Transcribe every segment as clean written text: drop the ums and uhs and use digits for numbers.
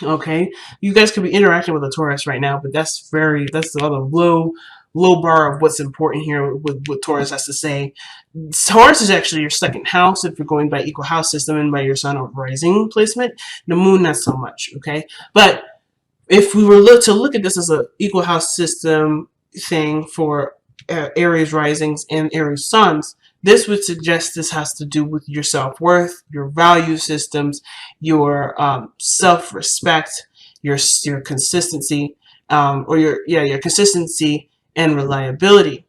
Okay, you guys could be interacting with a Taurus right now, but that's the other low bar of what's important here with what Taurus has to say. Taurus is actually your second house if you're going by equal house system and by your sun or rising placement. The moon, not so much. Okay, but if we were to look at this as an equal house system thing for Aries risings and Aries suns, this would suggest this has to do with your self worth, your value systems, your self respect, your consistency, or your consistency and reliability.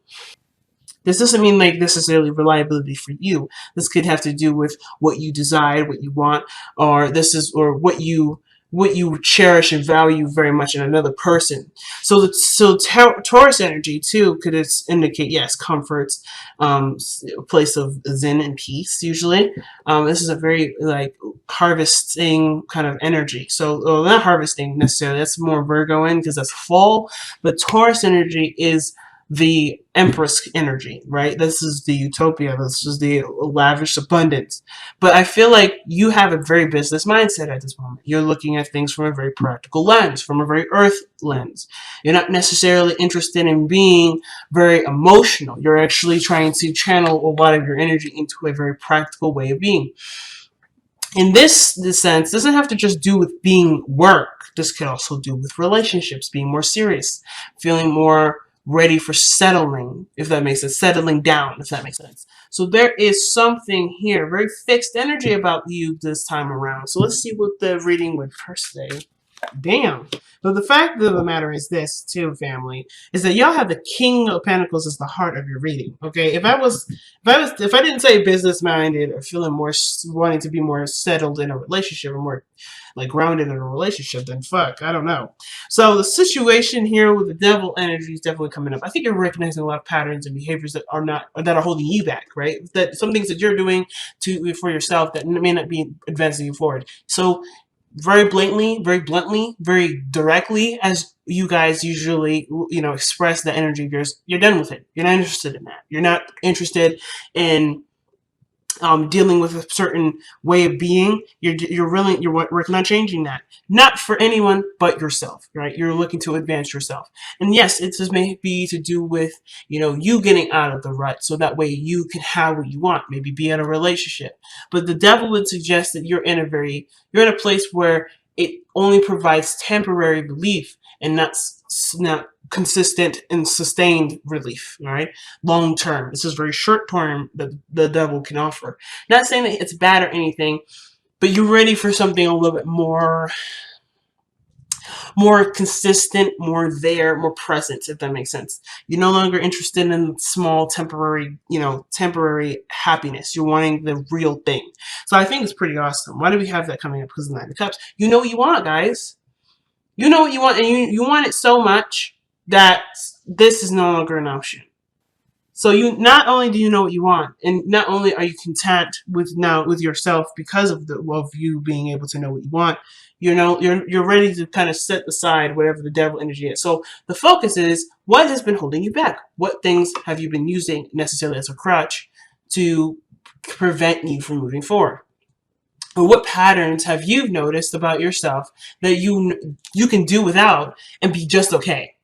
This doesn't mean like necessarily reliability for you. This could have to do with what you desire, what you want, or what you cherish and value very much in another person. Taurus energy too could indicate, yes, comforts, a place of zen and peace. Usually, this is a very like harvesting kind of energy. So, well, not harvesting necessarily. That's more Virgo in because that's fall. But Taurus energy is the Empress energy, right? This is the utopia. This is the lavish abundance. But I feel like you have a very business mindset at this moment. You're looking at things from a very practical lens, from a very earth lens. You're not necessarily interested in being very emotional. You're actually trying to channel a lot of your energy into a very practical way of being. In this sense, doesn't have to just do with being work. This could also do with relationships, being more serious, feeling more ready for settling, if that makes sense, settling down, if that makes sense. So there is something here, very fixed energy about you this time around. So let's see what the reading would first say. Damn. But the fact of the matter is this, too, family, is that y'all have the King of Pentacles as the heart of your reading. Okay, if I didn't say business minded or feeling more wanting to be more settled in a relationship or more like grounded in a relationship, then fuck, I don't know. So the situation here with the Devil energy is definitely coming up. I think you're recognizing a lot of patterns and behaviors that are holding you back, right? That some things that you're doing for yourself that may not be advancing you forward. So very bluntly, very directly, as you guys usually, express the energy of yours, you're done with it. You're not interested in that. You're not interested in dealing with a certain way of being. You're working on changing that, not for anyone but yourself, right? You're looking to advance yourself, and yes, it just may be to do with you getting out of the rut, so that way you can have what you want, maybe be in a relationship. But the devil would suggest that you're in a place where it only provides temporary relief and not consistent and sustained relief, all right? Long term. This is very short term that the devil can offer. Not saying that it's bad or anything, but you're ready for something a little bit more consistent, more present, if that makes sense. You're no longer interested in small temporary happiness. You're wanting the real thing. So I think it's pretty awesome. Why do we have that coming up? Because of the Nine of Cups. You know what you want, guys. You know what you want, and you want it so much that this is no longer an option. So you not only do you know what you want, and not only are you content with yourself because of you being able to know what you want, you're ready to kind of set aside whatever the devil energy is. So the focus is what has been holding you back. What things have you been using necessarily as a crutch to prevent you from moving forward? Or what patterns have you noticed about yourself that you can do without and be just okay?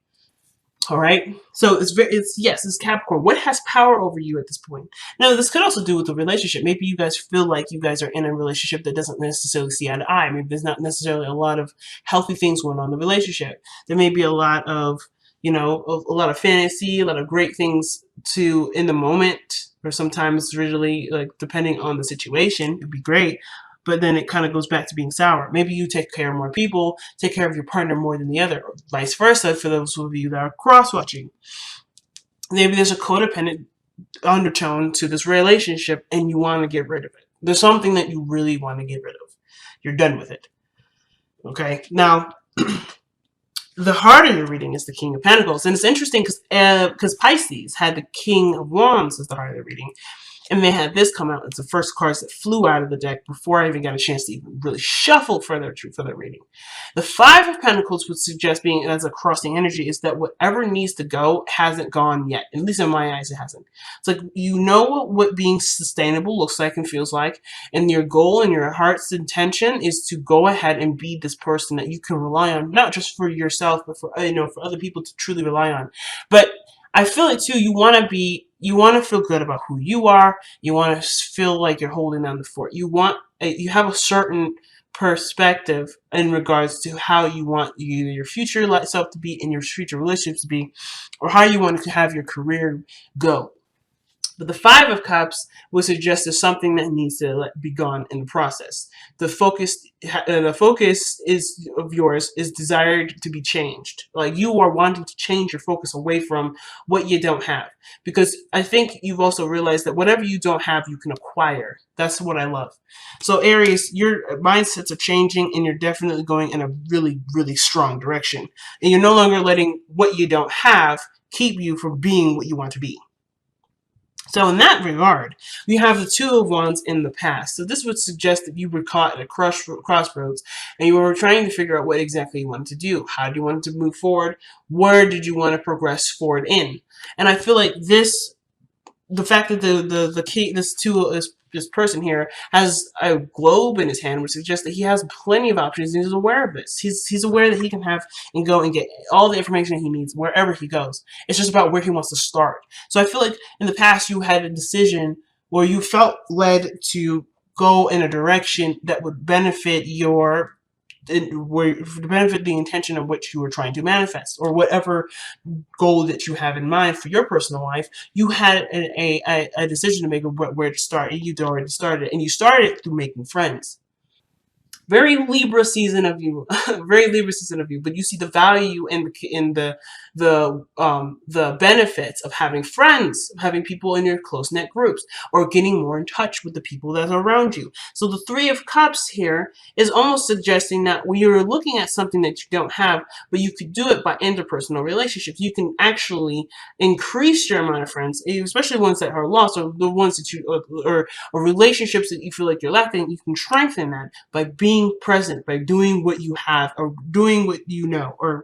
All right. So it's Capricorn. What has power over you at this point? Now, this could also do with the relationship. Maybe you guys feel like you guys are in a relationship that doesn't necessarily see eye to eye. Maybe there's not necessarily a lot of healthy things going on in the relationship. There may be a lot of, a lot of fantasy, a lot of great things in the moment, or sometimes really like depending on the situation, it'd be great. But then it kind of goes back to being sour. Maybe you take care of more people, take care of your partner more than the other, or vice versa for those of you that are cross-watching. Maybe there's a codependent undertone to this relationship and you want to get rid of it. There's something that you really want to get rid of. You're done with it. Okay? Now, the heart of your reading is the King of Pentacles. And it's interesting because Pisces had the King of Wands as the heart of the reading. And they had this come out. It's the first cards that flew out of the deck before I even got a chance to even really shuffle for their reading. The Five of Pentacles would suggest, being as a crossing energy, is that whatever needs to go hasn't gone yet. At least in my eyes, it hasn't. It's like you know what being sustainable looks like and feels like, and your goal and your heart's intention is to go ahead and be this person that you can rely on, not just for yourself, but for for other people to truly rely on. But I feel it too. You want to feel good about who you are. You want to feel like you're holding down the fort. You have a certain perspective in regards to how you want either your future self to be and your future relationships to be, or how you want to have your career go. But the Five of Cups would suggest there's something that needs to be gone in the process. The focus is of yours is desired to be changed. Like you are wanting to change your focus away from what you don't have, because I think you've also realized that whatever you don't have, you can acquire. That's what I love. So Aries, your mindsets are changing, and you're definitely going in a really, really strong direction. And you're no longer letting what you don't have keep you from being what you want to be. So in that regard, we have the Two of Wands in the past. So this would suggest that you were caught at a crossroads and you were trying to figure out what exactly you wanted to do. How do you want to move forward? Where did you want to progress forward in? And I feel like the fact that the key, this person here has a globe in his hand, which suggests that he has plenty of options and he's aware of this. He's aware that he can have and go and get all the information he needs wherever he goes. It's just about where he wants to start. So I feel like in the past you had a decision where you felt led to go in a direction that would benefit the intention of which you were trying to manifest, or whatever goal that you have in mind for your personal life. You had a decision to make of where to start, and you'd already started, and you started through making friends. Very Libra season of you, very Libra season of you. But you see the value in the benefits of having friends, of having people in your close knit groups, or getting more in touch with the people that are around you. So the Three of Cups here is almost suggesting that when you're looking at something that you don't have, but you could do it by interpersonal relationships, you can actually increase your amount of friends, especially ones that are lost, or the ones that or relationships that you feel like you're lacking. You can strengthen that by being present, by doing what you have, or doing what you know, or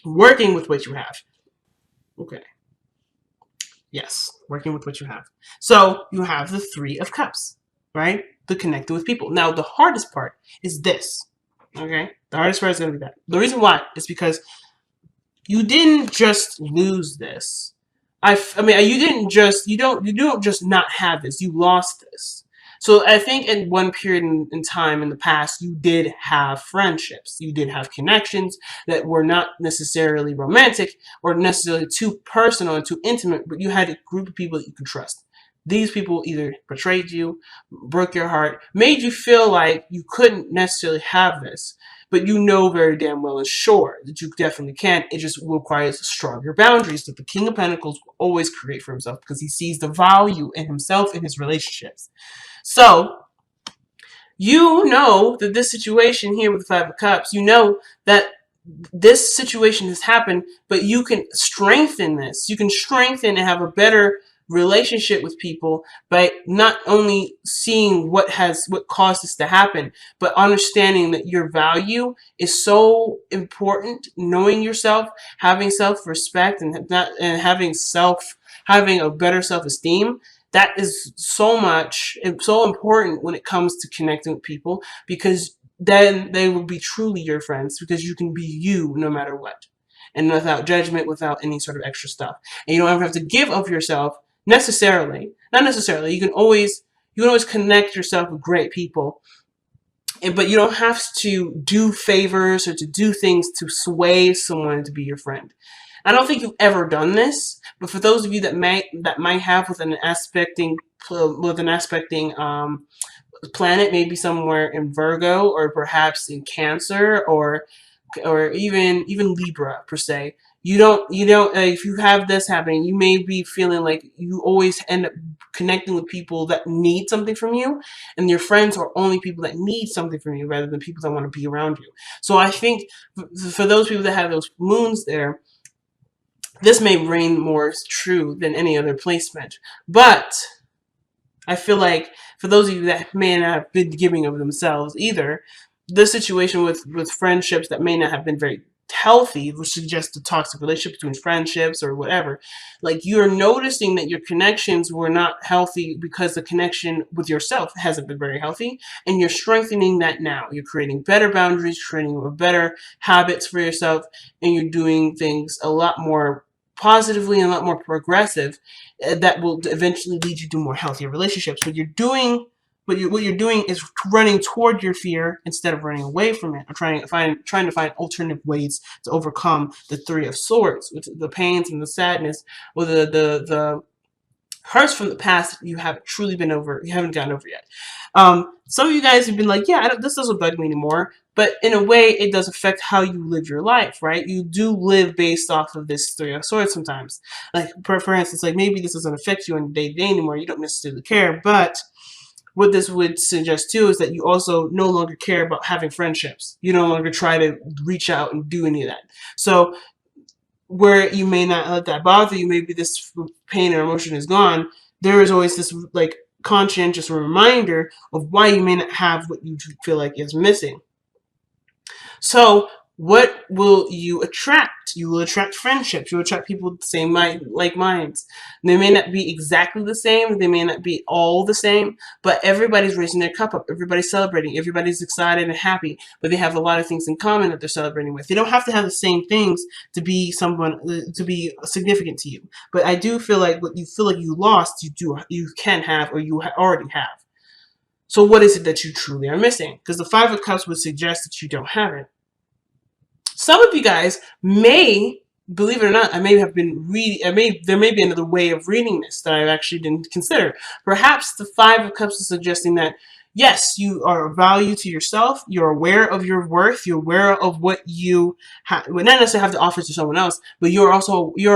working with what you have. Okay. Yes, working with what you have. So you have the Three of Cups, right? The connecting with people. Now, the hardest part is this. Okay? The hardest part is going to be that. The reason why is because you didn't just lose this. I mean, you don't just not have this. You lost this. So I think in one period in time in the past, you did have friendships. You did have connections that were not necessarily romantic or necessarily too personal and too intimate, but you had a group of people that you could trust. These people either betrayed you, broke your heart, made you feel like you couldn't necessarily have this, but you know very damn well and sure that you definitely can. It just requires stronger boundaries that the King of Pentacles will always create for himself, because he sees the value in himself and his relationships. So you know that this situation here with the Five of Cups, you know that this situation has happened, but you can strengthen this. You can strengthen and have a better relationship with people by not only seeing what caused this to happen, but understanding that your value is so important. Knowing yourself, having self-respect, and not and having a better self-esteem, that is so much and so important when it comes to connecting with people, because then they will be truly your friends, because you can be you no matter what, and without judgment, without any sort of extra stuff. And you don't ever have to give of yourself necessarily. Not necessarily. You can always connect yourself with great people, but you don't have to do favors or to do things to sway someone to be your friend. I don't think you've ever done this, but for those of you that might have with an aspecting planet, maybe somewhere in Virgo, or perhaps in Cancer, or even Libra per se. You don't if you have this happening, you may be feeling like you always end up connecting with people that need something from you, and your friends are only people that need something from you rather than people that want to be around you. So I think for those people that have those moons there, this may reign more true than any other placement. But I feel like for those of you that may not have been giving of themselves either, the situation with friendships that may not have been very healthy, which suggests a toxic relationship between friendships or whatever, like you're noticing that your connections were not healthy because the connection with yourself hasn't been very healthy, and you're strengthening that now. You're creating better boundaries, creating better habits for yourself, and you're doing things a lot more positively and a lot more progressive, that will eventually lead you to more healthier relationships. What you're doing is running toward your fear instead of running away from it, or trying to find alternative ways to overcome the Three of Swords, with the pains and the sadness, or the hurts from the past you haven't truly been over, you haven't gotten over yet. Some of you guys have been like, yeah, this doesn't bug me anymore, but in a way, it does affect how you live your life, right? You do live based off of this Three of Swords sometimes. Like, for instance, like maybe this doesn't affect you on your day-to-day anymore, you don't necessarily care, but what this would suggest too is that you also no longer care about having friendships. You no longer try to reach out and do any of that. So where you may not let that bother you, maybe this pain or emotion is gone, there is always this like conscientious reminder of why you may not have what you feel like is missing. So what will you attract? You will attract friendships. You will attract people with the same like minds. They may not be exactly the same. They may not be all the same, but everybody's raising their cup up. Everybody's celebrating. Everybody's excited and happy, but they have a lot of things in common that they're celebrating with. They don't have to have the same things to be to be significant to you. But I do feel like what you feel like you lost, you can have, or you already have. So what is it that you truly are missing? Because the Five of Cups would suggest that you don't have it. Some of you guys may, believe it or not, I may have been reading, there may be another way of reading this that I actually didn't consider. Perhaps the Five of Cups is suggesting that, yes, you are of value to yourself, you're aware of your worth, you're aware of what you have, well, not necessarily have to offer to someone else, but you're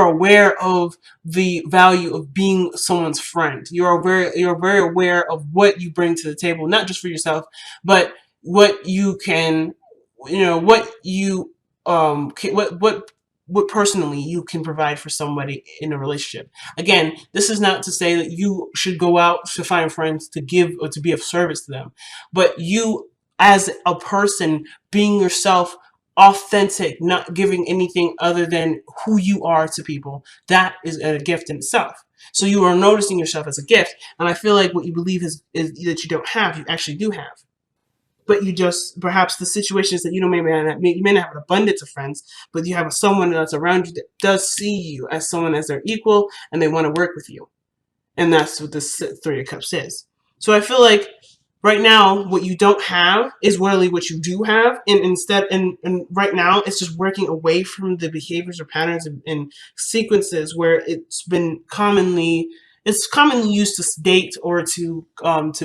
aware of the value of being someone's friend. You're very aware of what you bring to the table, not just for yourself, but what you can, what you what personally you can provide for somebody in a relationship. Again, this is not to say that you should go out to find friends to give or to be of service to them, but you as a person being yourself, authentic, not giving anything other than who you are to people, that is a gift in itself. So you are noticing yourself as a gift, and I feel like what you believe is that you don't have, you actually do have. But you just, perhaps the situations that you may not have an abundance of friends, but you have someone that's around you that does see you as someone as their equal, and they want to work with you. And that's what this Three of Cups is. So I feel like right now what you don't have is really what you do have, and right now it's just working away from the behaviors or patterns and sequences where it's commonly used to sedate or to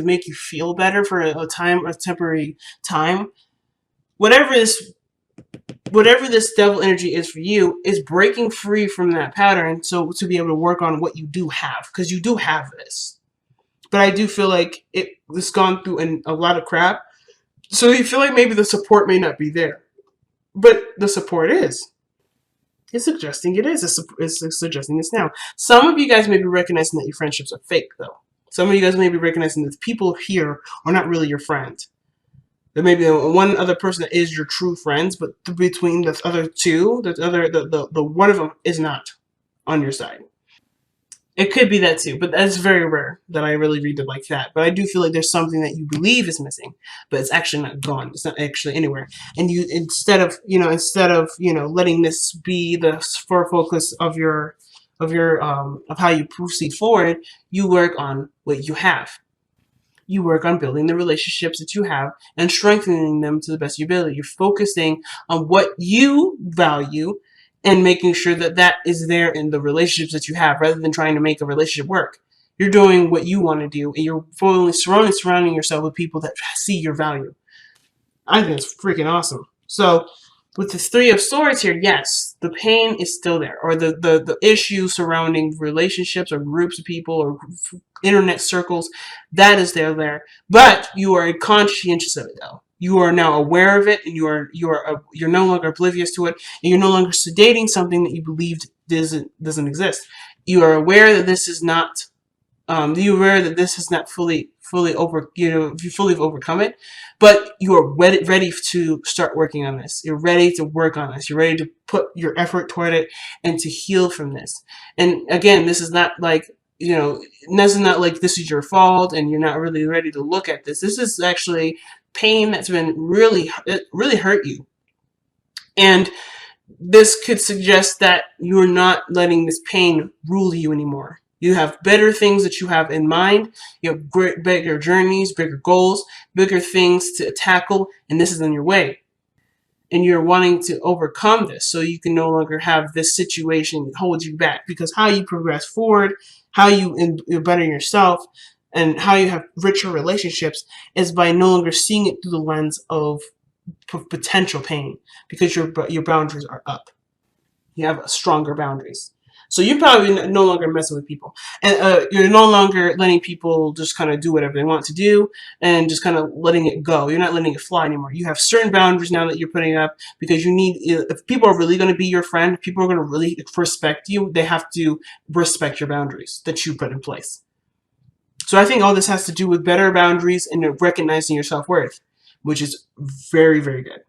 make you feel better for a temporary time. Whatever this devil energy is for you is breaking free from that pattern, so to be able to work on what you do have, because you do have this. But I do feel like it's gone through a lot of crap, so you feel like maybe the support may not be there, but the support is. It's suggesting it is. It's suggesting this now. Some of you guys may be recognizing that your friendships are fake, though. Some of you guys may be recognizing that the people here are not really your friends. There may be one other person that is your true friends, but between the other two, the one of them is not on your side. It could be that too, but that's very rare that I really read it like that. But I do feel like there's something that you believe is missing, but it's actually not gone. It's not actually anywhere. And you, instead of letting this be the focus of of how you proceed forward, you work on what you have. You work on building the relationships that you have and strengthening them to the best of your ability. You're focusing on what you value and making sure that that is there in the relationships that you have, rather than trying to make a relationship work. You're doing what you want to do, and you're fully surrounding yourself with people that see your value. I think it's freaking awesome. So with the Three of Swords here, yes, the pain is still there, or the issues surrounding relationships or groups of people or internet circles, that is there. But you are conscientious of it, though. You are now aware of it, and you're no longer oblivious to it, and you're no longer sedating something that you believed doesn't exist. You are aware that this is not You aware that this is not fully over, if you fully have overcome it, but you are ready to start working on this. You're ready to work on this. You're ready to put your effort toward it and to heal from this. And again, this is not like, this is not like this is your fault and you're not really ready to look at this. This is actually pain that's been really hurt you. And this could suggest that you're not letting this pain rule you anymore. You have better things that you have in mind. You have bigger journeys, bigger goals, bigger things to tackle, and this is in your way. And you're wanting to overcome this so you can no longer have this situation hold you back. Because how you progress forward, how you better yourself, and how you have richer relationships is by no longer seeing it through the lens of potential pain, because your boundaries are up. You have stronger boundaries. So you're probably no longer messing with people, and you're no longer letting people just kind of do whatever they want to do, and just kind of letting it go. You're not letting it fly anymore. You have certain boundaries now that you're putting up, because you need. If people are really going to be your friend, if people are going to really respect you, they have to respect your boundaries that you put in place. So I think all this has to do with better boundaries and recognizing your self-worth, which is very, very good.